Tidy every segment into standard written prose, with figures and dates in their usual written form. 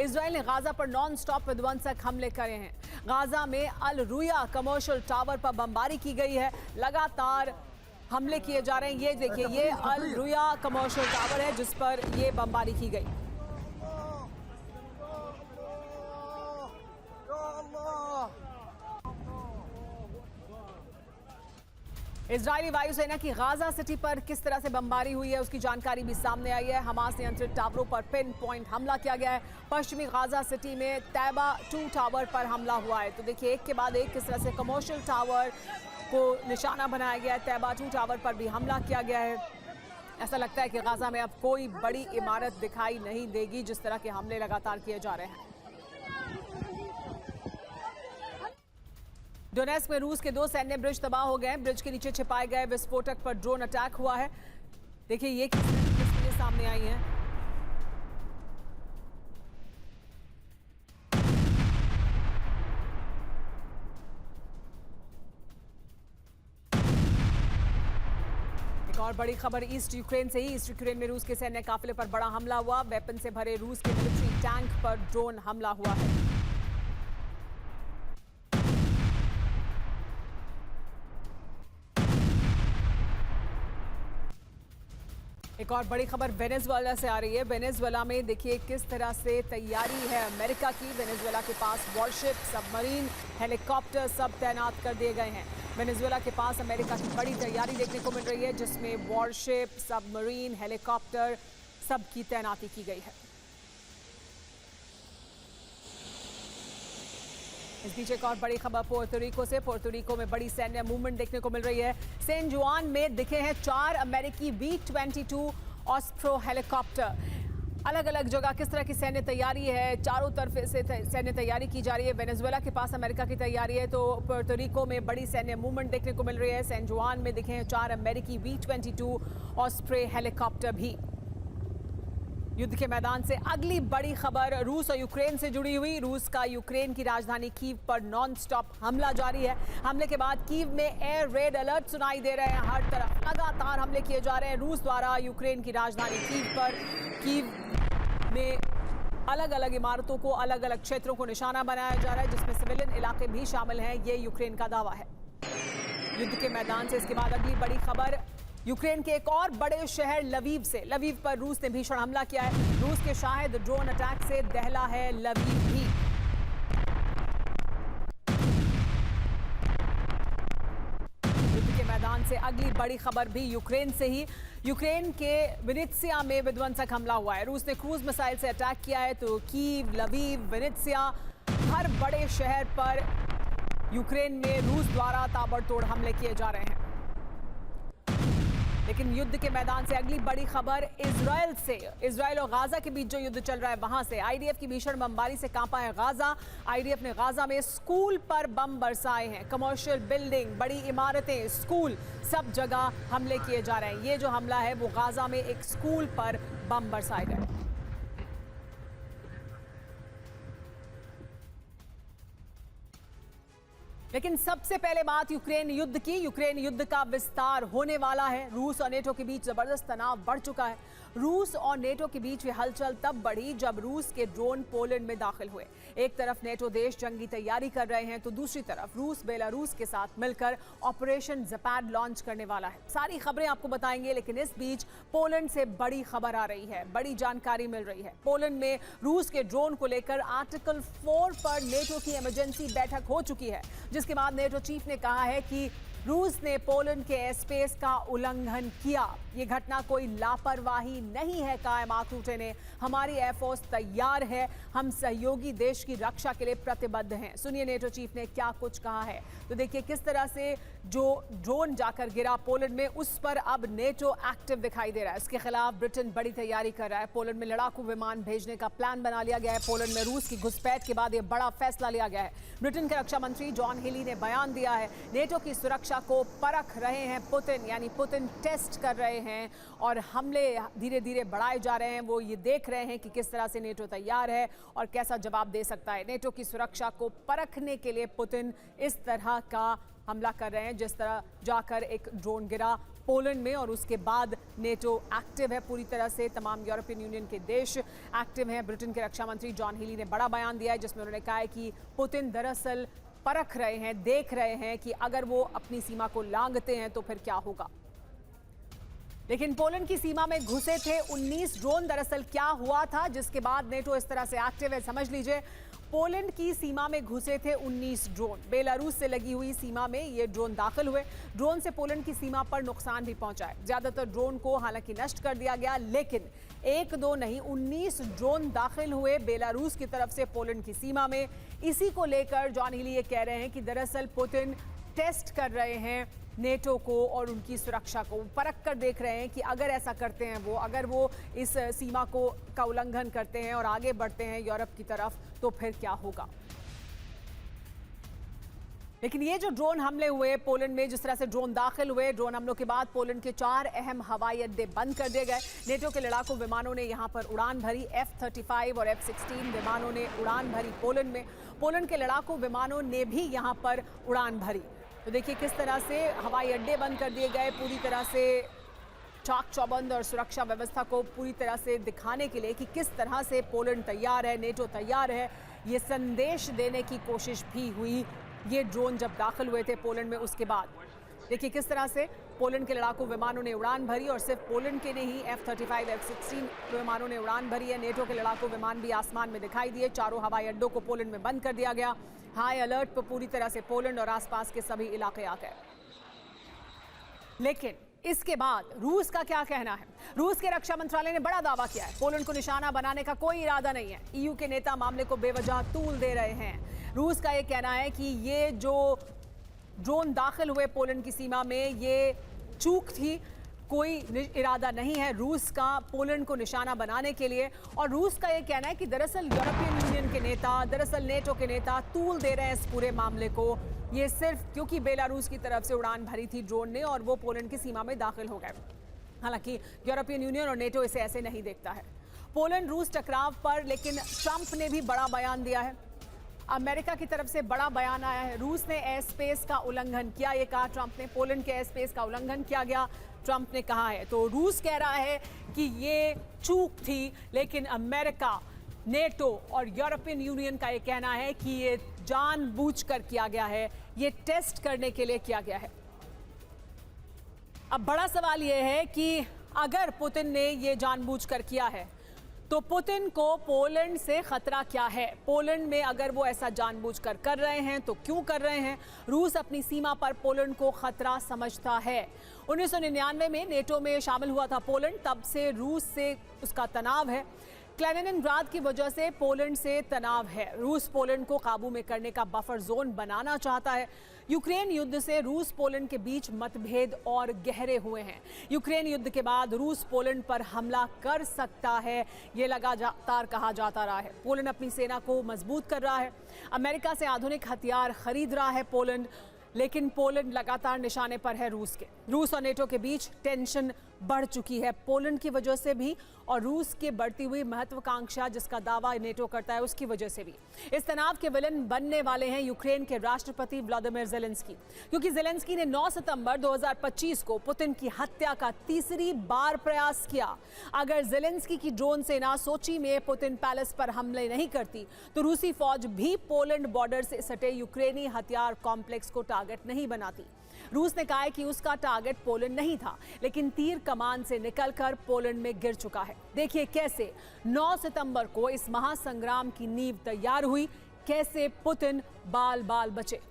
Israel ने Gaza पर non stop विध्वंसक हमले करे हैं। गाजा में अल रुया कमर्शियल टावर पर बमबारी की गई है। लगातार हमले किए जा रहे हैं। ये देखिए, ये अल रुया कमर्शियल टावर है जिस पर ये बमबारी की गई। इजरायली वायुसेना की गाजा सिटी पर किस तरह से बमबारी हुई है उसकी जानकारी भी सामने आई है। हमास नियंत्रित टावरों पर पिन पॉइंट हमला किया गया है। पश्चिमी गाजा सिटी में तैबा 2 टावर पर हमला हुआ है। तो देखिए, एक के बाद एक किस तरह से कमर्शियल टावर को निशाना बनाया गया है। तैबा 2 टावर पर भी हमला किया गया है। ऐसा लगता है कि गाजा में अब कोई बड़ी इमारत दिखाई नहीं देगी जिस तरह के हमले लगातार किए जा रहे हैं। डोनेस्क में रूस के 2 सैन्य ब्रिज तबाह हो गए हैं। ब्रिज के नीचे छिपाए गए विस्फोटक पर ड्रोन अटैक हुआ है। देखिए, ये किस तस्वीरें सामने आई हैं। एक और बड़ी खबर ईस्ट यूक्रेन से ही। ईस्ट यूक्रेन में रूस के सैन्य काफिले पर बड़ा हमला हुआ। वेपन से भरे रूस के मिलिट्री टैंक पर ड्रोन हमला हुआ है। एक और बड़ी खबर वेनेजुएला से आ रही है। वेनेजुएला में देखिए किस तरह से तैयारी है अमेरिका की। वेनेजुएला के पास वॉरशिप, सबमरीन, हेलीकॉप्टर सब तैनात कर दिए गए हैं। वेनेजुएला के पास अमेरिका की बड़ी तैयारी देखने को मिल रही है जिसमें वॉरशिप, सबमरीन, हेलीकॉप्टर सब की तैनाती की गई है। इस बीच एक और बड़ी खबर पोर्टोरिको से। पोर्टोरिको में बड़ी सैन्य मूवमेंट देखने को मिल रही है। सैन जुआन में दिखे हैं 4 अमेरिकी B-22 ऑस्प्रो हेलीकॉप्टर। अलग अलग जगह किस तरह की सैन्य तैयारी है, चारों तरफ से सैन्य तैयारी की जा रही है। वेनेजुएला के पास अमेरिका की तैयारी है तो पोर्टोरिको में बड़ी सैन्य मूवमेंट देखने को मिल रही है। सैन जुआन में दिखे हैं 4 अमेरिकी B-22 ऑस्प्रो हेलीकॉप्टर भी। युद्ध के मैदान से अगली बड़ी खबर रूस और यूक्रेन से जुड़ी हुई। रूस का यूक्रेन की राजधानी कीव पर नॉन स्टॉप हमला जारी है। हमले के बाद कीव में एयर रेड अलर्ट सुनाई दे रहे हैं। हर तरफ लगातार हमले किए जा रहे हैं रूस द्वारा यूक्रेन की राजधानी कीव पर। कीव में अलग अलग इमारतों को, अलग अलग क्षेत्रों को निशाना बनाया जा रहा है जिसमें सिविलियन इलाके भी शामिल हैं। ये यूक्रेन का दावा है। युद्ध के मैदान से इसके बाद अगली बड़ी खबर यूक्रेन के एक और बड़े शहर लवीव से। लवीव पर रूस ने भीषण हमला किया है। रूस के शाहिद ड्रोन अटैक से दहला है लवीव भी। युद्ध के मैदान से अगली बड़ी खबर भी यूक्रेन से ही। यूक्रेन के विनित्सिया में विध्वंसक हमला हुआ है। रूस ने क्रूज मिसाइल से अटैक किया है तो कीव, लवीव, विनित्सिया, हर बड़े शहर पर यूक्रेन में रूस द्वारा ताबड़तोड़ हमले किए जा रहे हैं। लेकिन युद्ध के मैदान से अगली बड़ी खबर इजराइल से। इजराइल और गाजा के बीच जो युद्ध चल रहा है वहां से आईडीएफ की भीषण बमबारी से कांपा है गाजा। आईडीएफ ने गाजा में स्कूल पर बम बरसाए हैं। कमर्शियल बिल्डिंग, बड़ी इमारतें, स्कूल, सब जगह हमले किए जा रहे हैं। ये जो हमला है वो गाजा में एक स्कूल पर बम बरसाए गए। लेकिन सबसे पहले बात यूक्रेन युद्ध की। यूक्रेन युद्ध का विस्तार होने वाला है। रूस और नेटो के बीच जबरदस्त तनाव बढ़ चुका है। रूस और नेटो के बीच ये हलचल तब बढ़ी जब रूस के ड्रोन पोलैंड में दाखिल हुए। एक तरफ नेटो देश जंगी तैयारी कर रहे हैं तो दूसरी तरफ रूस बेलारूस के साथ मिलकर ऑपरेशन ज़ेपैड लॉन्च करने वाला है। सारी खबरें आपको बताएंगे, लेकिन इस बीच पोलैंड से बड़ी खबर आ रही है, बड़ी जानकारी मिल रही है। पोलैंड में रूस के ड्रोन को लेकर आर्टिकल 4 पर नेटो की इमरजेंसी बैठक हो चुकी है, जिसके बाद नेटो चीफ ने कहा है कि रूस ने पोलैंड के एयर स्पेस का उल्लंघन किया। ये घटना कोई लापरवाही नहीं है, कहा मार्क रूटे ने। हमारी एयरफोर्स तैयार है, हम सहयोगी देश की रक्षा के लिए प्रतिबद्ध हैं। सुनिए नेटो चीफ ने क्या कुछ कहा है। तो देखिए किस तरह से जो ड्रोन जाकर गिरा पोलैंड में, उस पर अब नेटो एक्टिव दिखाई दे रहा है। इसके खिलाफ ब्रिटेन बड़ी तैयारी कर रहा है। पोलैंड में लड़ाकू विमान भेजने का प्लान बना लिया गया है। पोलैंड में रूस की घुसपैठ के बाद यह बड़ा फैसला लिया गया है। ब्रिटेन के रक्षा मंत्री जॉन हेली ने बयान दिया है, नेटो की सुरक्षा को परख रहे हैं पुतिन, यानी पुतिन टेस्ट कर रहे हैं और हमले धीरे धीरे बढ़ाए जा रहे हैं। वो ये देख रहे हैं कि किस तरह से नेटो तैयार है और कैसा जवाब दे सकता है। नेटो की सुरक्षा को परखने के लिए पुतिन इस तरह का हमला कर रहे हैं, जिस तरह जाकर एक ड्रोन गिरा पोलैंड में और उसके बाद नेटो एक्टिव है पूरी तरह से। तमाम यूरोपियन यूनियन के देश एक्टिव हैं। ब्रिटेन के रक्षा मंत्री जॉन हीली ने बड़ा बयान दिया है जिसमें उन्होंने कहा है कि पुतिन दरअसल परख रहे हैं, देख रहे हैं कि अगर वो अपनी सीमा को लांघते हैं तो फिर क्या होगा। लेकिन पोलैंड की सीमा में घुसे थे 19 ड्रोन। दरअसल क्या हुआ था जिसके बाद नेटो इस तरह से एक्टिव है, समझ लीजिए। पोलैंड की सीमा में घुसे थे 19 ड्रोन। बेलारूस से लगी हुई सीमा में ये ड्रोन दाखिल हुए। ड्रोन से पोलैंड की सीमा पर नुकसान भी पहुंचा है। ज्यादातर ड्रोन को हालांकि नष्ट कर दिया गया, लेकिन एक दो नहीं 19 ड्रोन दाखिल हुए बेलारूस की तरफ से पोलैंड की सीमा में। इसी को लेकर जॉन हीली ये कह रहे हैं कि दरअसल पुतिन टेस्ट कर रहे हैं नेटो को और उनकी सुरक्षा को, परख कर देख रहे हैं कि अगर ऐसा करते हैं वो, अगर वो इस सीमा को का उल्लंघन करते हैं और आगे बढ़ते हैं यूरोप की तरफ तो फिर क्या होगा। लेकिन ये जो ड्रोन हमले हुए पोलैंड में, जिस तरह से ड्रोन दाखिल हुए, ड्रोन हमलों के बाद पोलैंड के 4 अहम हवाई अड्डे बंद कर दिए गए। नेटो के लड़ाकू विमानों ने यहां पर उड़ान भरी। F-35 और F-16 विमानों ने उड़ान भरी पोलैंड में। पोलैंड के लड़ाकू विमानों ने भी यहां पर उड़ान भरी। तो देखिए किस तरह से हवाई अड्डे बंद कर दिए गए, पूरी तरह से चाक चौबंद और सुरक्षा व्यवस्था को पूरी तरह से दिखाने के लिए कि किस तरह से पोलैंड तैयार है, नेटो तैयार है। ये संदेश देने की कोशिश भी हुई ये ड्रोन जब दाखिल हुए थे पोलैंड में। उसके बाद देखिए किस तरह से पोलैंड के लड़ाकू विमानों ने उड़ान भरी और सिर्फ पोलैंड के नहीं F-35 F-16 विमानों ने उड़ान भरी है। नेटो के लड़ाकू विमान भी आसमान में दिखाई दिए। चारों हवाई अड्डों को पोलैंड में बंद कर दिया गया। हाई अलर्ट पर पूरी तरह से पोलैंड और आसपास के सभी इलाके आ गए। लेकिन इसके बाद रूस का क्या कहना है? रूस के रक्षा मंत्रालय ने बड़ा दावा किया है, पोलैंड को निशाना बनाने का कोई इरादा नहीं है। EU के नेता मामले को बेवजह तूल दे रहे हैं। रूस का ये कहना है कि ये जो ड्रोन दाखिल हुए पोलैंड की सीमा में ये चूक थी, कोई इरादा नहीं है रूस का पोलैंड को निशाना बनाने के लिए। और रूस का ये कहना है कि दरअसल यूरोपियन यूनियन के नेता, दरअसल नेटो के नेता तूल दे रहे हैं इस पूरे मामले को। ये सिर्फ क्योंकि बेलारूस की तरफ से उड़ान भरी थी ड्रोन ने और वो पोलैंड की सीमा में दाखिल हो गए। हालांकि यूरोपियन यूनियन और नेटो इसे ऐसे नहीं देखता है। पोलैंड रूस टकराव पर लेकिन ट्रंप ने भी बड़ा बयान दिया है। अमेरिका की तरफ से बड़ा बयान आया है। रूस ने एयर स्पेस का उल्लंघन किया, ये कहा ट्रंप ने। पोलैंड के एयर स्पेस का उल्लंघन किया गया, ट्रंप ने कहा है। तो रूस कह रहा है कि ये चूक थी, लेकिन अमेरिका, नेटो और यूरोपियन यूनियन का ये कहना है कि ये जानबूझकर किया गया है, ये टेस्ट करने के लिए किया गया है। अब बड़ा सवाल ये है कि अगर पुतिन ने ये जानबूझकर किया है तो पुतिन को पोलैंड से खतरा क्या है? पोलैंड में अगर वो ऐसा जानबूझकर कर रहे हैं तो क्यों कर रहे हैं? रूस अपनी सीमा पर पोलैंड को खतरा समझता है। 1999 में नेटो में शामिल हुआ था पोलैंड, तब से रूस से उसका तनाव है। कैलिनिनग्राड की वजह से पोलैंड से तनाव है। रूस पोलैंड को काबू में करने का बफर जोन बनाना चाहता है। यूक्रेन युद्ध से रूस पोलैंड के बीच मतभेद और गहरे हुए हैं। यूक्रेन युद्ध के बाद रूस पोलैंड पर हमला कर सकता है, ये लगातार कहा जाता रहा है। पोलैंड अपनी सेना को मजबूत कर रहा है। अमेरिका से आधुनिक हथियार खरीद रहा है पोलैंड, लेकिन पोलैंड लगातार निशाने पर है रूस के। रूस और नेटो के बीच टेंशन बढ़ चुकी है पोलैंड की वजह से भी और रूस के बढ़ती हुई महत्वाकांक्षा जिसका दावा नेटो करता है उसकी वजह से भी। इस तनाव के विलन बनने वाले हैं यूक्रेन के राष्ट्रपति व्लादिमीर ज़ेलेंस्की, क्योंकि ज़ेलेंस्की ने 9 सितंबर 2025 को पुतिन की हत्या का तीसरी बार प्रयास किया। अगर ज़ेलेंस्की की ड्रोन सेना सोची में पुतिन पैलेस पर हमले नहीं करती तो रूसी फौज भी पोलैंड बॉर्डर से सटे यूक्रेनी हथियार कॉम्प्लेक्स को टारगेट नहीं बनाती। रूस ने कहा है कि उसका टारगेट पोलैंड नहीं था, लेकिन तीर कमान से निकलकर पोलैंड में गिर चुका है। देखिए कैसे 9 सितंबर को इस महासंग्राम की नींव तैयार हुई, कैसे पुतिन बाल बाल बचे।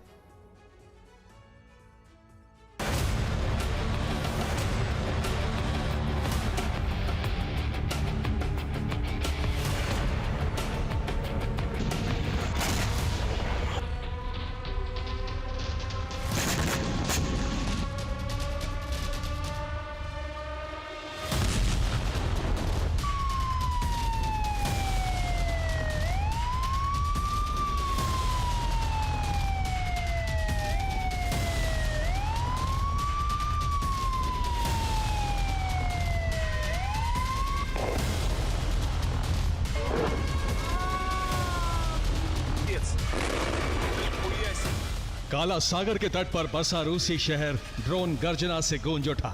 काला सागर के तट पर बसा रूसी शहर ड्रोन गर्जना से गूंज उठा।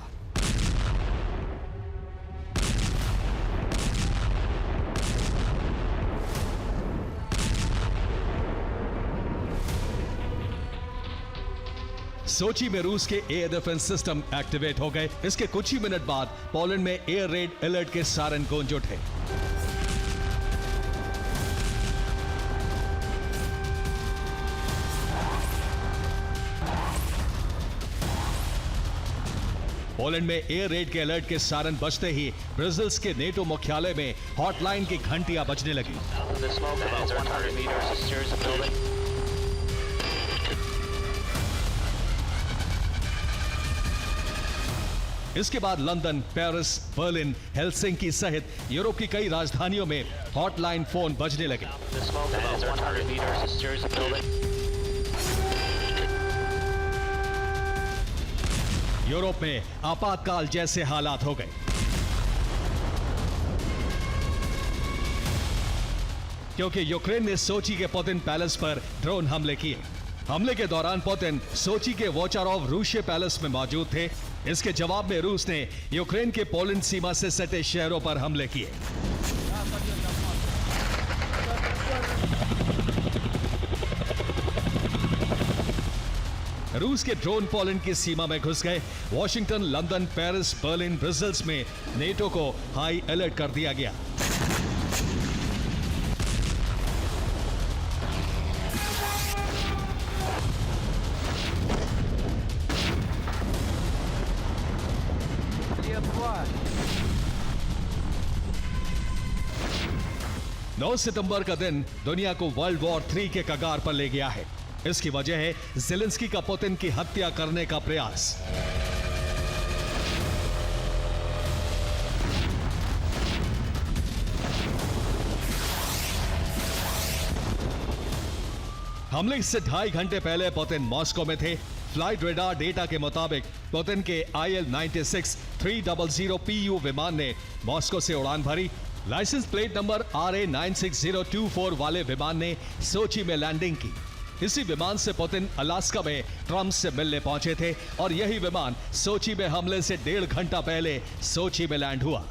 सोची में रूस के एयर डिफेंस सिस्टम एक्टिवेट हो गए। इसके कुछ ही मिनट बाद पोलैंड में एयर रेड अलर्ट के सायरन गूंज उठे। पोलैंड में एयर रेड के अलर्ट के सायरन बजते ही ब्रसेल्स के नेटो मुख्यालय में हॉटलाइन की घंटियां बजने लगी। इसके बाद लंदन, पेरिस, बर्लिन, हेलसिंकी सहित यूरोप की कई राजधानियों में हॉटलाइन फोन बजने लगे। यूरोप में आपातकाल जैसे हालात हो गए, क्योंकि यूक्रेन ने सोची के पुतिन पैलेस पर ड्रोन हमले किए। हमले के दौरान पुतिन सोची के वोचारोव रूसी पैलेस में मौजूद थे। इसके जवाब में रूस ने यूक्रेन के पोलैंड सीमा से सटे शहरों पर हमले किए। रूस के ड्रोन पोलैंड की सीमा में घुस गए। Washington, London, Paris, Berlin, Brussels में नेटो को हाई अलर्ट कर दिया गया। नौ सितंबर का दिन दुनिया को वर्ल्ड वॉर 3 के कगार पर ले गया है। इसकी वजह है ज़ेलेंस्की का पुतिन की हत्या करने का प्रयास। हमले से 2.5 घंटे पहले पुतिन मॉस्को में थे। फ्लाइट रेडार डेटा के मुताबिक पुतिन के IL-96 300 PU विमान ने मॉस्को से उड़ान भरी। लाइसेंस प्लेट नंबर RA96024 वाले विमान ने सोची में लैंडिंग की। इसी विमान से पुतिन अलास्का में ट्रंप से मिलने पहुंचे थे और यही विमान सोची में हमले से 1.5 घंटा पहले सोची में लैंड हुआ।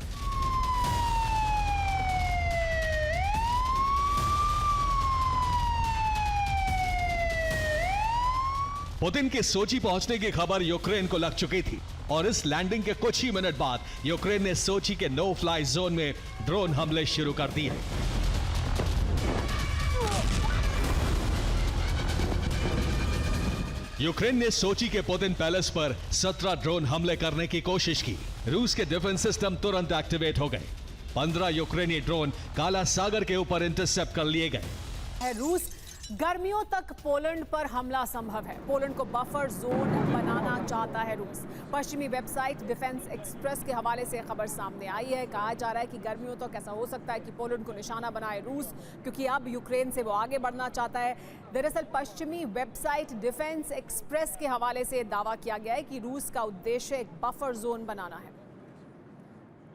पुतिन के सोची पहुंचने की खबर यूक्रेन को लग चुकी थी और इस लैंडिंग के कुछ ही मिनट बाद यूक्रेन ने सोची के नो फ्लाई जोन में ड्रोन हमले शुरू कर दिए। यूक्रेन ने सोची के पुतिन पैलेस पर 17 ड्रोन हमले करने की कोशिश की। रूस के डिफेंस सिस्टम तुरंत एक्टिवेट हो गए। 15 यूक्रेनी ड्रोन काला सागर के ऊपर इंटरसेप्ट कर लिए गए। रूस गर्मियों तक पोलैंड पर हमला संभव है। पोलैंड को बफर जोन बनाना चाहता है रूस। पश्चिमी वेबसाइट डिफेंस एक्सप्रेस के हवाले से खबर सामने आई है। कहा जा रहा है कि गर्मियों तक ऐसा हो सकता है कि पोलैंड को निशाना बनाए रूस, क्योंकि अब यूक्रेन से वो आगे बढ़ना चाहता है। दरअसल पश्चिमी वेबसाइट डिफेंस एक्सप्रेस के हवाले से दावा किया गया है कि रूस का उद्देश्य एक बफर जोन बनाना है।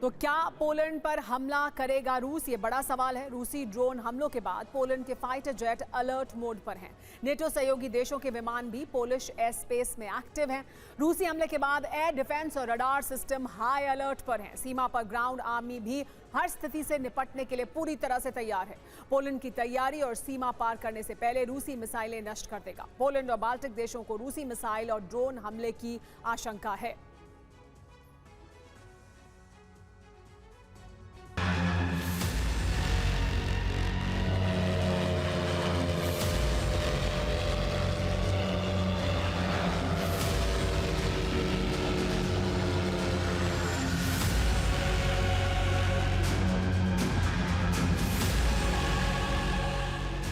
तो क्या पोलैंड पर हमला करेगा रूस? ये बड़ा सवाल है। रूसी ड्रोन हमलों के बाद पोलैंड के फाइटर जेट अलर्ट मोड पर हैं। नेटो सहयोगी देशों के विमान भी पोलिश एयर स्पेस में एक्टिव हैं। रूसी हमले के बाद एयर डिफेंस और रडार सिस्टम हाई अलर्ट पर हैं। सीमा पर ग्राउंड आर्मी भी हर स्थिति से निपटने के लिए पूरी तरह से तैयार है। पोलैंड की तैयारी और सीमा पार करने से पहले रूसी मिसाइलें नष्ट कर देगा। पोलैंड और बाल्टिक देशों को रूसी मिसाइल और ड्रोन हमले की आशंका है।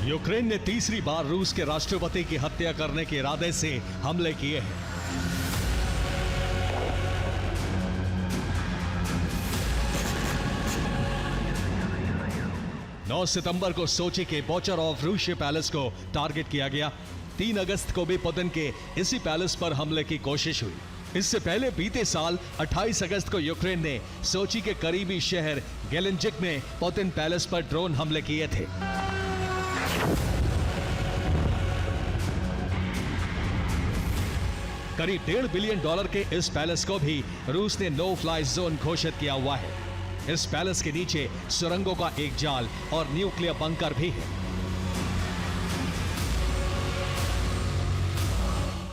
यूक्रेन ने तीसरी बार रूस के राष्ट्रपति की हत्या करने के इरादे से हमले किए हैं। नौ सितंबर को सोची के बोचरॉव रूसी पैलेस को टारगेट किया गया। 3 अगस्त को भी पुतिन के इसी पैलेस पर हमले की कोशिश हुई। इससे पहले बीते साल 28 अगस्त को यूक्रेन ने सोची के करीबी शहर गेलेंजिक में पुतिन पैलेस पर ड्रोन हमले किए थे। करीब $1.5 बिलियन के इस पैलेस को भी रूस ने नो फ्लाई जोन घोषित किया हुआ है। इस पैलेस के नीचे सुरंगों का एक जाल और न्यूक्लियर बंकर भी है।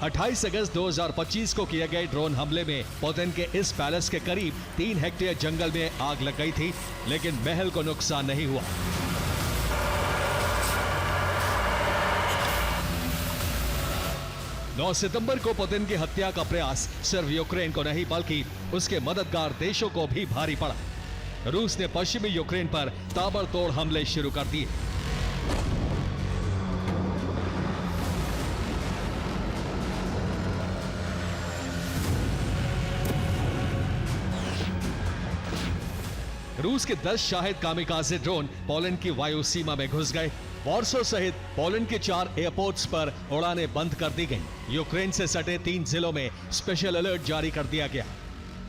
28 अगस्त 2025 को किए गए ड्रोन हमले में पुतिन के इस पैलेस के करीब 3 हेक्टेयर जंगल में आग लग गई थी, लेकिन महल को नुकसान नहीं हुआ। नौ सितंबर को पुतिन की हत्या का प्रयास सिर्फ यूक्रेन को नहीं बल्कि उसके मददगार देशों को भी भारी पड़ा। रूस ने पश्चिमी यूक्रेन पर ताबड़तोड़ हमले शुरू कर दिए। रूस के 10 शाहिद कामिकाज़े ड्रोन पोलैंड की वायु सीमा में घुस गए। वॉर्सो सहित पोलैंड के 4 एयरपोर्ट्स पर उड़ानें बंद कर दी गईं। यूक्रेन से सटे 3 जिलों में स्पेशल अलर्ट जारी कर दिया गया।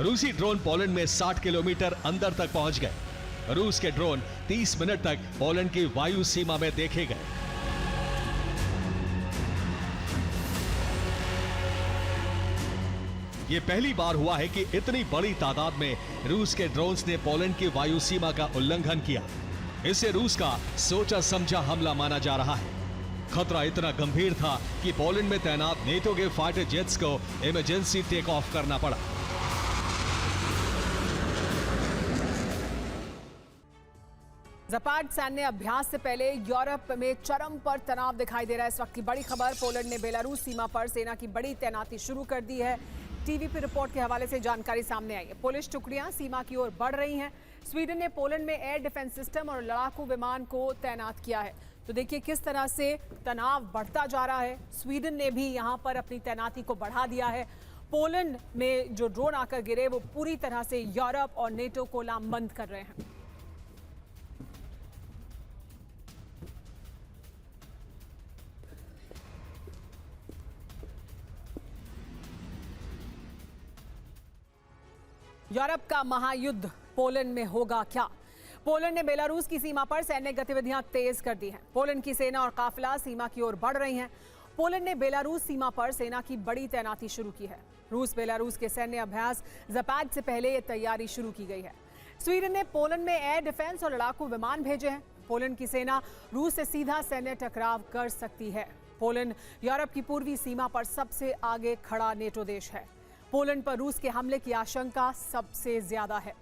रूसी ड्रोन पोलैंड में 60 किलोमीटर अंदर तक पहुंच गए। रूस के ड्रोन 30 मिनट तक पोलैंड की वायु सीमा में देखे गए। ये पहली बार हुआ है कि इतनी बड़ी तादाद में रूस के ड्रोन्स ने पोलैंड की वायु सीमा का उल्लंघन किया। इसे रूस का सोचा समझा हमला माना जा रहा है। खतरा इतना गंभीर था कि पोलैंड में तैनात नेटो के फाइटर जेट्स को इमरजेंसी टेक ऑफ करना पड़ा। ज़पाड सैन्य अभ्यास से पहले यूरोप में चरम पर तनाव दिखाई दे रहा है। इस वक्त की बड़ी खबर, पोलैंड ने बेलारूस सीमा पर सेना की बड़ी तैनाती शुरू कर दी है। टीवीपी रिपोर्ट के हवाले से जानकारी सामने आई है। पुलिस टुकड़ियां सीमा की ओर बढ़ रही हैं। स्वीडन ने पोलैंड में एयर डिफेंस सिस्टम और लड़ाकू विमान को तैनात किया है। तो देखिए किस तरह से तनाव बढ़ता जा रहा है। स्वीडन ने भी यहां पर अपनी तैनाती को बढ़ा दिया है। पोलैंड में जो ड्रोन आकर गिरे वो पूरी तरह से यूरोप और नेटो को लामबंद कर रहे हैं। यूरोप का महायुद्ध पोलैंड में होगा क्या? पोलैंड ने बेलारूस की सीमा पर सैन्य गतिविधियां तेज कर दी हैं। पोलैंड की सेना और काफिला सीमा की ओर बढ़ रही हैं। पोलैंड ने बेलारूस सीमा पर सेना की बड़ी तैनाती शुरू की है। रूस बेलारूस के सैन्य अभ्यास ज़पाड से पहले ये तैयारी शुरू की गई है। स्वीडन ने पोलैंड में एयर डिफेंस और लड़ाकू विमान भेजे हैं। पोलैंड की सेना रूस से सीधा सैन्य टकराव कर सकती है। पोलैंड यूरोप की पूर्वी सीमा पर सबसे आगे खड़ा नेटो देश है। पोलैंड पर रूस के हमले की आशंका सबसे ज्यादा है।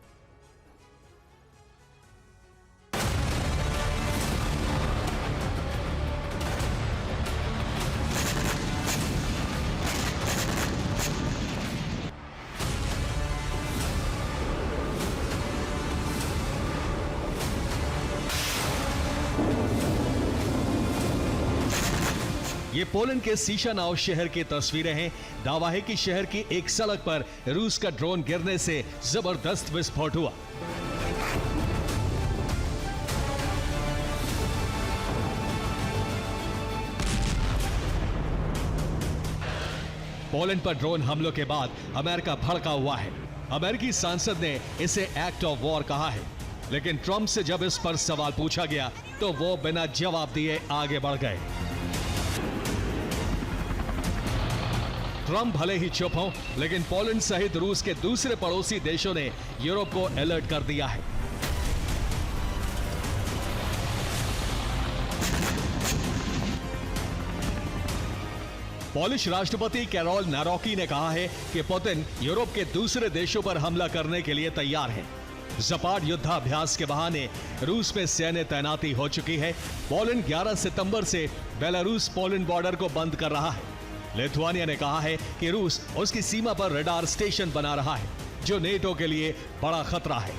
ये पोलैंड के सीशानाव शहर की तस्वीरें हैं। दावा है कि शहर की एक सड़क पर रूस का ड्रोन गिरने से जबरदस्त विस्फोट हुआ। पोलैंड पर ड्रोन हमलों के बाद अमेरिका भड़का हुआ है। अमेरिकी सांसद ने इसे एक्ट ऑफ वॉर कहा है, लेकिन ट्रंप से जब इस पर सवाल पूछा गया तो वो बिना जवाब दिए आगे बढ़ गए। ट्रंप भले ही चुप हों, लेकिन पोलैंड सहित रूस के दूसरे पड़ोसी देशों ने यूरोप को अलर्ट कर दिया है। पोलिश राष्ट्रपति कैरोल नारोकी ने कहा है कि पुतिन यूरोप के दूसरे देशों पर हमला करने के लिए तैयार है। ज़पाड युद्धाभ्यास के बहाने रूस में सैन्य तैनाती हो चुकी है। पोलैंड 11 सितंबर से बेलारूस पोलैंड बॉर्डर को बंद कर रहा है। लिथुआनिया ने कहा है कि रूस उसकी सीमा पर रडार स्टेशन बना रहा है, जो नेटो के लिए बड़ा खतरा है।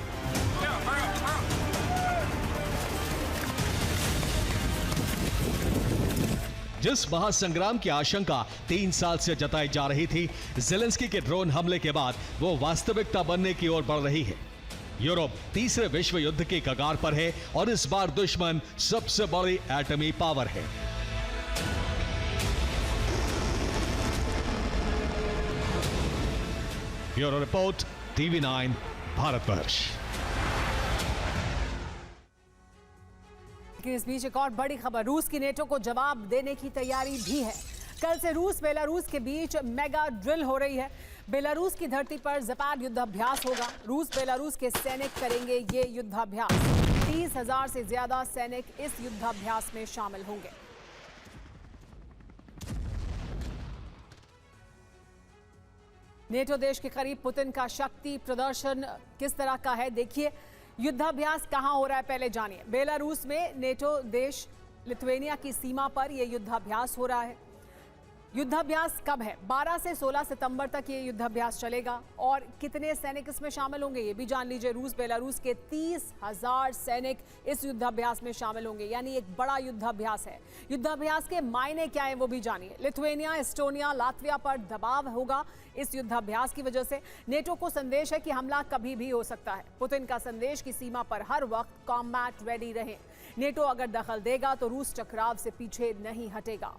जिस महासंग्राम की आशंका 3 साल से जताई जा रही थी, ज़ेलेंस्की के ड्रोन हमले के बाद वो वास्तविकता बनने की ओर बढ़ रही है। यूरोप तीसरे विश्व युद्ध की कगार पर है और इस बार दुश्मन सबसे बड़ी एटमी पावर है। Bureau report, TV9 Bharatvarsh. इस बीच एक और बड़ी खबर, रूस की नेटो को जवाब देने की तैयारी भी है। कल से रूस बेलारूस के बीच मेगा ड्रिल हो रही है। बेलारूस की धरती पर ज़पाड युद्धाभ्यास होगा। रूस बेलारूस के सैनिक करेंगे ये युद्धाभ्यास। 30,000 से ज्यादा सैनिक इस युद्धाभ्यास में शामिल होंगे। नेटो देश के करीब पुतिन का शक्ति प्रदर्शन किस तरह का है, देखिए युद्धाभ्यास कहां हो रहा है पहले जानिए। बेलारूस में नेटो देश लिथुआनिया की सीमा पर यह युद्धाभ्यास हो रहा है। युद्धाभ्यास कब है? 12 से 16 सितंबर तक ये युद्धाभ्यास चलेगा और कितने सैनिक इसमें शामिल होंगे ये भी जान लीजिए। रूस बेलारूस के 30,000 सैनिक इस युद्धाभ्यास में शामिल होंगे, यानी एक बड़ा युद्धाभ्यास है। युद्धाभ्यास के मायने क्या है वो भी जानिए। लिथुआनिया, एस्टोनिया, लातविया पर दबाव होगा इस युद्धाभ्यास की वजह से। नेटो को संदेश है कि हमला कभी भी हो सकता है। पुतिन का संदेश की सीमा पर हर वक्त कॉम्बैट रेडी रहें। नेटो अगर दखल देगा तो रूस टकराव से पीछे नहीं हटेगा।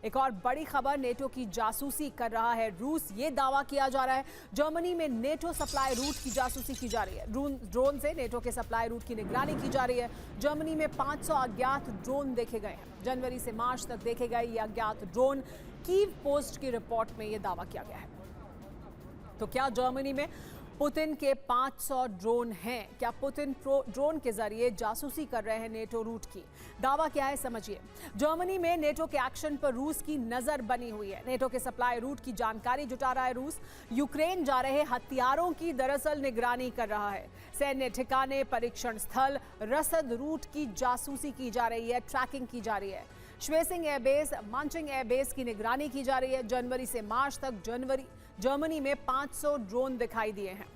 एक और बड़ी खबर, नेटो की जासूसी कर रहा है रूस, ये दावा किया जा रहा है। जर्मनी में नेटो सप्लाई रूट की जासूसी की जा रही है। ड्रोन से नेटो के सप्लाई रूट की निगरानी की जा रही है। जर्मनी में 500 अज्ञात ड्रोन देखे गए हैं। जनवरी से मार्च तक देखे गए ये अज्ञात ड्रोन। कीव पोस्ट की रिपोर्ट में ये दावा किया गया है। तो क्या जर्मनी में पुतिन के 500 ड्रोन हैं? क्या पुतिन ड्रोन के जरिए जासूसी कर रहे हैं नेटो रूट की? दावा क्या है समझिए। जर्मनी में नेटो के एक्शन पर रूस की नजर बनी हुई है। नेटो के सप्लाई रूट की जानकारी जुटा रहा है रूस। यूक्रेन जा रहे हथियारों की दरअसल निगरानी कर रहा है। सैन्य ठिकाने, परीक्षण स्थल, रसद रूट की जासूसी की जा रही है, ट्रैकिंग की जा रही है। श्वेसिंग एयरबेस, मांचिंग एयरबेस की निगरानी की जा रही है। जनवरी से मार्च तक जर्मनी में 500 ड्रोन दिखाई दिए हैं।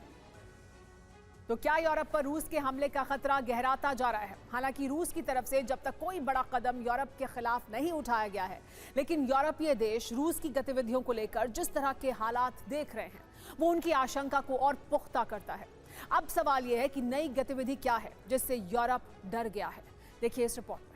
तो क्या यूरोप पर रूस के हमले का खतरा गहराता जा रहा है? हालांकि रूस की तरफ से जब तक कोई बड़ा कदम यूरोप के खिलाफ नहीं उठाया गया है, लेकिन यूरोपीय देश रूस की गतिविधियों को लेकर जिस तरह के हालात देख रहे हैं वो उनकी आशंका को और पुख्ता करता है। अब सवाल यह है कि नई गतिविधि क्या है जिससे यूरोप डर गया है। देखिए इस रिपोर्ट में।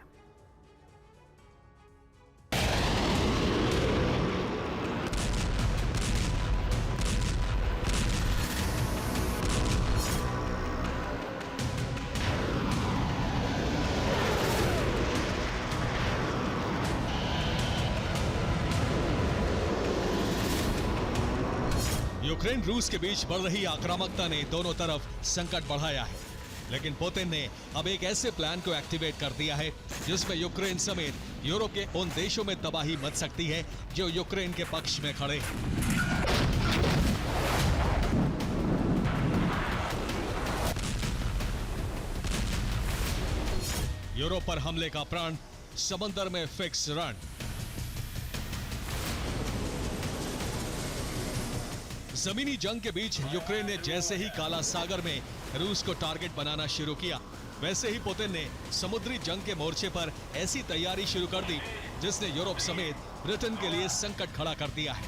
यूक्रेन रूस के बीच बढ़ रही आक्रामकता ने दोनों तरफ संकट बढ़ाया है, लेकिन पुतिन ने अब एक ऐसे प्लान को एक्टिवेट कर दिया है जिसमें यूक्रेन समेत यूरोप के उन देशों में तबाही मच सकती है जो यूक्रेन के पक्ष में खड़े हैं। यूरोप पर हमले का प्रण, समंदर में फिक्स रन। जमीनी जंग के बीच यूक्रेन ने जैसे ही काला सागर में रूस को टारगेट बनाना शुरू किया, वैसे ही पुतिन ने समुद्री जंग के मोर्चे पर ऐसी तैयारी शुरू कर दी जिसने यूरोप समेत ब्रिटेन के लिए संकट खड़ा कर दिया है।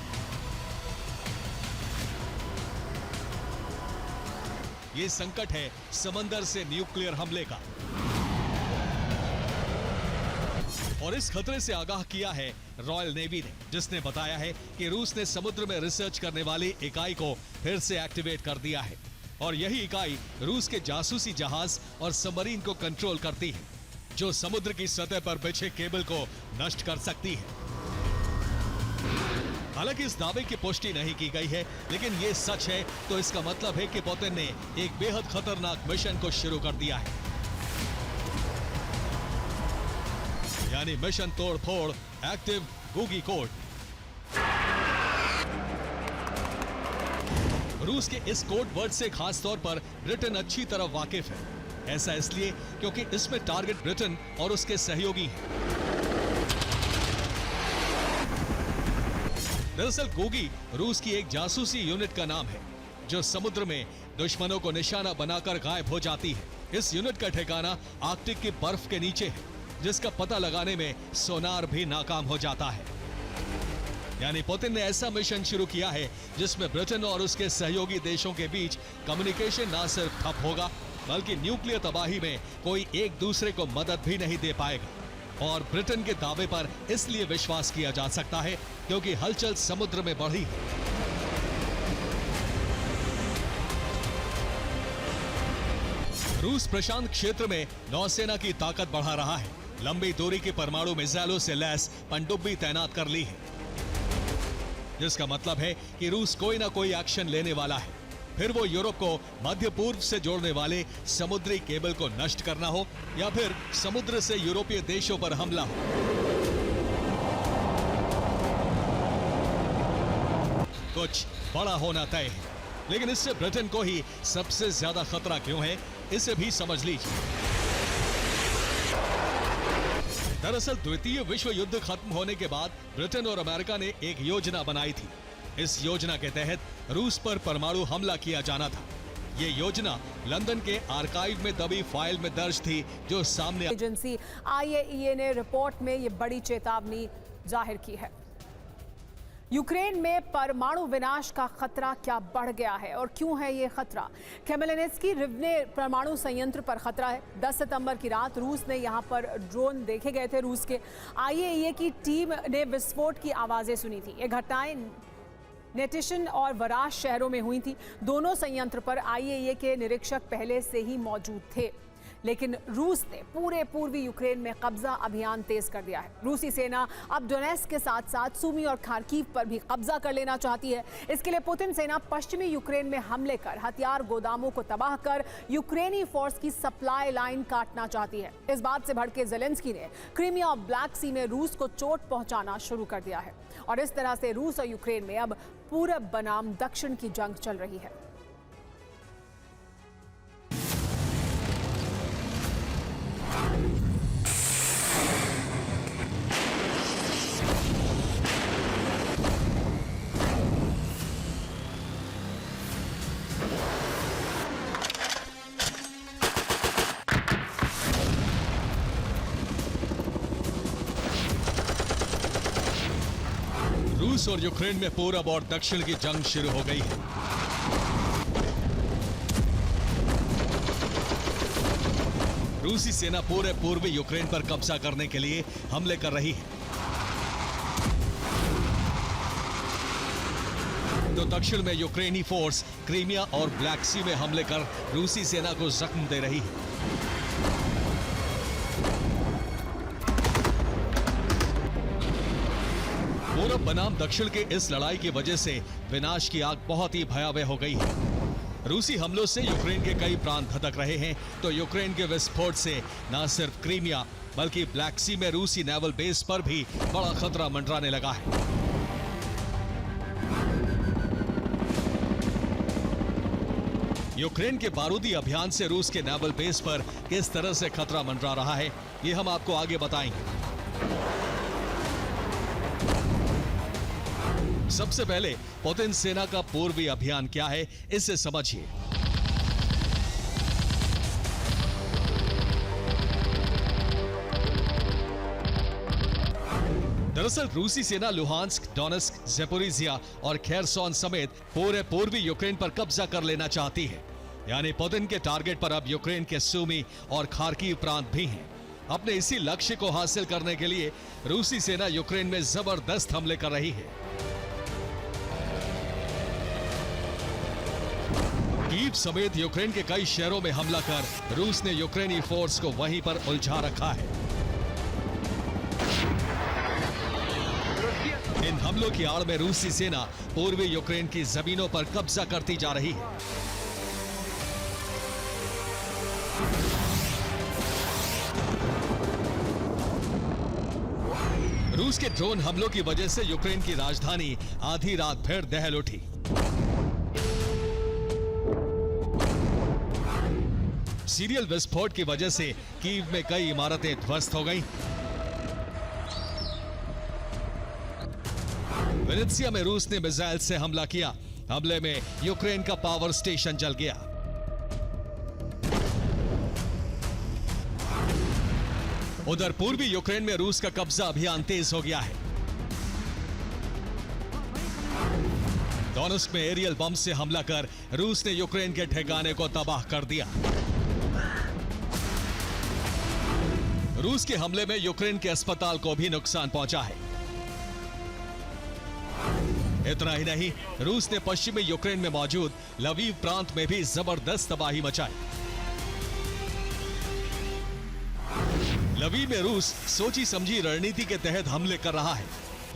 ये संकट है समंदर से न्यूक्लियर हमले का, और इस खतरे से आगाह किया है रॉयल नेवी ने, जिसने बताया है कि रूस ने समुद्र में रिसर्च करने वाली इकाई को फिर से एक्टिवेट कर दिया है और यही इकाई रूस के जासूसी जहाज और सबमरीन को कंट्रोल करती है, जो समुद्र की सतह पर बिछे केबल को नष्ट कर सकती है। हालांकि इस दावे की पुष्टि नहीं की गई है, लेकिन ये सच है तो इसका मतलब है कि पुतिन ने एक बेहद खतरनाक मिशन को शुरू कर दिया है, यानी मिशन तोड़फोड़ एक्टिव गूगी कोड। रूस के इस कोड वर्ड से खास तौर पर ब्रिटेन अच्छी तरह वाकिफ है। ऐसा इसलिए क्योंकि इसमें टारगेट ब्रिटेन और उसके सहयोगी हैं। दरअसल गूगी रूस की एक जासूसी यूनिट का नाम है जो समुद्र में दुश्मनों को निशाना बनाकर गायब हो जाती है। इस यूनिट का ठिकाना आर्कटिक की बर्फ के नीचे है, जिसका पता लगाने में सोनार भी नाकाम हो जाता है। यानी पुतिन ने ऐसा मिशन शुरू किया है जिसमें ब्रिटेन और उसके सहयोगी देशों के बीच कम्युनिकेशन न सिर्फ ठप होगा, बल्कि न्यूक्लियर तबाही में कोई एक दूसरे को मदद भी नहीं दे पाएगा। और ब्रिटेन के दावे पर इसलिए विश्वास किया जा सकता है क्योंकि हलचल समुद्र में बढ़ी है। रूस प्रशांत क्षेत्र में नौसेना की ताकत बढ़ा रहा है। लंबी दूरी की परमाणु मिसाइलों से लैस पनडुब्बी तैनात कर ली है, जिसका मतलब है कि रूस कोई ना कोई एक्शन लेने वाला है। फिर वो यूरोप को मध्य पूर्व से जोड़ने वाले समुद्री केबल को नष्ट करना हो या फिर समुद्र से यूरोपीय देशों पर हमला हो। कुछ बड़ा होना तय है। लेकिन इससे ब्रिटेन को ही सबसे ज्यादा खतरा क्यों है, इसे भी समझ लीजिए। दरअसल द्वितीय विश्व युद्ध खत्म होने के बाद ब्रिटेन और अमेरिका ने एक योजना बनाई थी। इस योजना के तहत रूस पर परमाणु हमला किया जाना था। ये योजना लंदन के आर्काइव में दबी फाइल में दर्ज थी, जो सामने एजेंसी IAEA ने रिपोर्ट में ये बड़ी चेतावनी जाहिर की है। यूक्रेन में परमाणु विनाश का खतरा क्या बढ़ गया है और क्यों है ये खतरा? खेमेलनित्स्की रिवने परमाणु संयंत्र पर खतरा है। 10 सितंबर की रात रूस ने यहां पर ड्रोन देखे गए थे। रूस के IAEA की टीम ने विस्फोट की आवाजें सुनी थी। ये घटनाएं नेटिशन और वराश शहरों में हुई थी। दोनों संयंत्र पर IAEA के निरीक्षक पहले से ही मौजूद थे, लेकिन रूस ने पूरे पूर्वी यूक्रेन में कब्जा अभियान तेज कर दिया है। रूसी सेना अब डोनेट्स्क के साथ साथ सूमी और खार्किव पर भी कब्जा कर लेना चाहती है। इसके लिए पुतिन सेना पश्चिमी यूक्रेन में हमले कर हथियार गोदामों को तबाह कर यूक्रेनी फोर्स की सप्लाई लाइन काटना चाहती है। इस बात से भड़के ज़ेलेंस्की ने क्रीमिया और ब्लैक सी में रूस को चोट पहुंचाना शुरू कर दिया है और इस तरह से रूस और यूक्रेन में अब पूरब बनाम दक्षिण की जंग चल रही है। रूस और यूक्रेन में पूरब और दक्षिण की जंग शुरू हो गई है। रूसी सेना पूरे पूर्वी यूक्रेन पर कब्जा करने के लिए हमले कर रही है, तो दक्षिण में यूक्रेनी फोर्स क्रीमिया और ब्लैक सी में हमले कर रूसी सेना को जख्म दे रही है। पूरब बनाम दक्षिण के इस लड़ाई की वजह से विनाश की आग बहुत ही भयावह हो गई है। रूसी हमलों से यूक्रेन के कई प्रांत धधक रहे हैं, तो यूक्रेन के विस्फोट से न सिर्फ क्रीमिया बल्कि ब्लैक सी में रूसी नेवल बेस पर भी बड़ा खतरा मंडराने लगा है। यूक्रेन के बारूदी अभियान से रूस के नेवल बेस पर किस तरह से खतरा मंडरा रहा है, ये हम आपको आगे बताएंगे। सबसे पहले पुतिन सेना का पूर्वी अभियान क्या है, इसे समझिए। दरअसल रूसी सेना लुहांस्क, डोनेट्स्क, ज़ेपोरिज़िया और खेरसोन समेत पूरे पूर्वी यूक्रेन पर कब्जा कर लेना चाहती है। यानी पुतिन के टारगेट पर अब यूक्रेन के सूमी और खार्किव प्रांत भी हैं। अपने इसी लक्ष्य को हासिल करने के लिए रूसी सेना यूक्रेन में जबरदस्त हमले कर रही है। कीव समेत यूक्रेन के कई शहरों में हमला कर रूस ने यूक्रेनी फोर्स को वहीं पर उलझा रखा है। इन हमलों की आड़ में रूसी सेना पूर्वी यूक्रेन की जमीनों पर कब्जा करती जा रही है। रूस के ड्रोन हमलों की वजह से यूक्रेन की राजधानी आधी रात फिर दहल उठी। सीरियल विस्फोट की वजह से कीव में कई इमारतें ध्वस्त हो गईं। वेनेत्सिया में रूस ने मिसाइल से हमला किया। हमले में यूक्रेन का पावर स्टेशन जल गया। उधर पूर्वी यूक्रेन में रूस का कब्जा अभियान तेज हो गया है। डोनेट्स्क में एरियल बम से हमला कर रूस ने यूक्रेन के ठिकाने को तबाह कर दिया। रूस के हमले में यूक्रेन के अस्पताल को भी नुकसान पहुंचा है। इतना ही नहीं, रूस ने पश्चिमी यूक्रेन में मौजूद लवीव प्रांत में भी जबरदस्त तबाही मचाई। लवीव में रूस सोची समझी रणनीति के तहत हमले कर रहा है।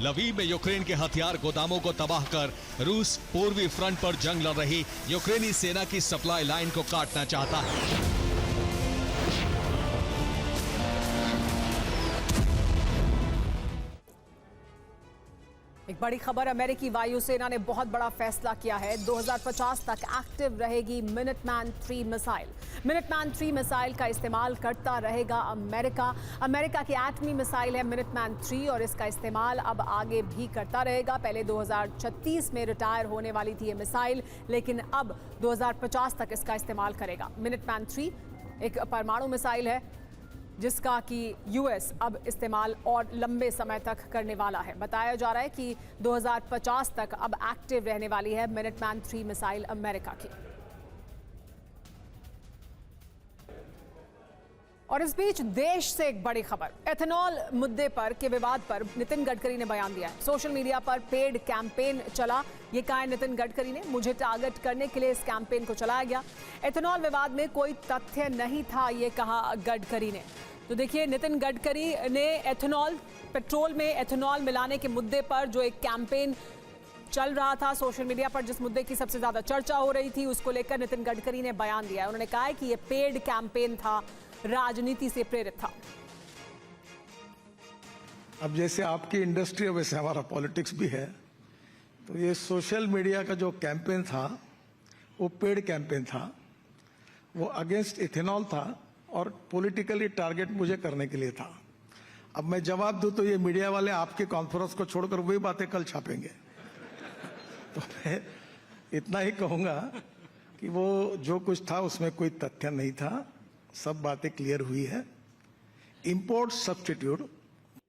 लवीव में यूक्रेन के हथियार गोदामों को तबाह कर रूस पूर्वी फ्रंट पर जंग लड़ रही यूक्रेनी सेना की सप्लाई लाइन को काटना चाहता है। एक बड़ी खबर, अमेरिकी वायुसेना ने बहुत बड़ा फैसला किया है। 2050 तक एक्टिव रहेगी मिनटमैन 3 मिसाइल। मिनटमैन 3 मिसाइल का इस्तेमाल करता रहेगा अमेरिका। अमेरिका की एटमी मिसाइल है मिनटमैन 3 और इसका इस्तेमाल अब आगे भी करता रहेगा। पहले 2036 में रिटायर होने वाली थी ये मिसाइल, लेकिन अब 2050 तक इसका इस्तेमाल करेगा। मिनटमैन 3 एक परमाणु मिसाइल है जिसका कि यूएस अब इस्तेमाल और लंबे समय तक करने वाला है। बताया जा रहा है कि 2050 तक अब एक्टिव रहने वाली है मिनटमैन 3 मिसाइल अमेरिका की। और इस बीच देश से एक बड़ी खबर, एथेनॉल मुद्दे पर के विवाद पर नितिन गडकरी ने बयान दिया है। सोशल मीडिया पर पेड कैंपेन चला, ये कहा नितिन गडकरी ने, मुझे टारगेट करने के लिए इस कैंपेन को चलाया गया। एथेनॉल विवाद में कोई तथ्य नहीं था, ये कहा गडकरी ने। तो देखिए, नितिन गडकरी ने एथेनॉल, पेट्रोल में एथेनॉल मिलाने के मुद्दे पर जो एक कैंपेन चल रहा था सोशल मीडिया पर, जिस मुद्दे की सबसे ज्यादा चर्चा हो रही थी, उसको लेकर नितिन गडकरी ने बयान दिया है। उन्होंने कहा है कि ये पेड कैंपेन था, राजनीति से प्रेरित था। अब जैसे आपकी इंडस्ट्री है वैसे हमारा पॉलिटिक्स भी है, तो ये सोशल मीडिया का जो कैंपेन था वो पेड कैंपेन था, वो अगेंस्ट इथेनॉल था और पॉलिटिकली टारगेट मुझे करने के लिए था। अब मैं जवाब दूं तो ये मीडिया वाले आपके कॉन्फ्रेंस को छोड़कर वही बातें कल छापेंगे। तो मैं इतना ही कहूंगा कि वो जो कुछ था उसमें कोई तथ्य नहीं था, सब बातें क्लियर हुई है। Import substitute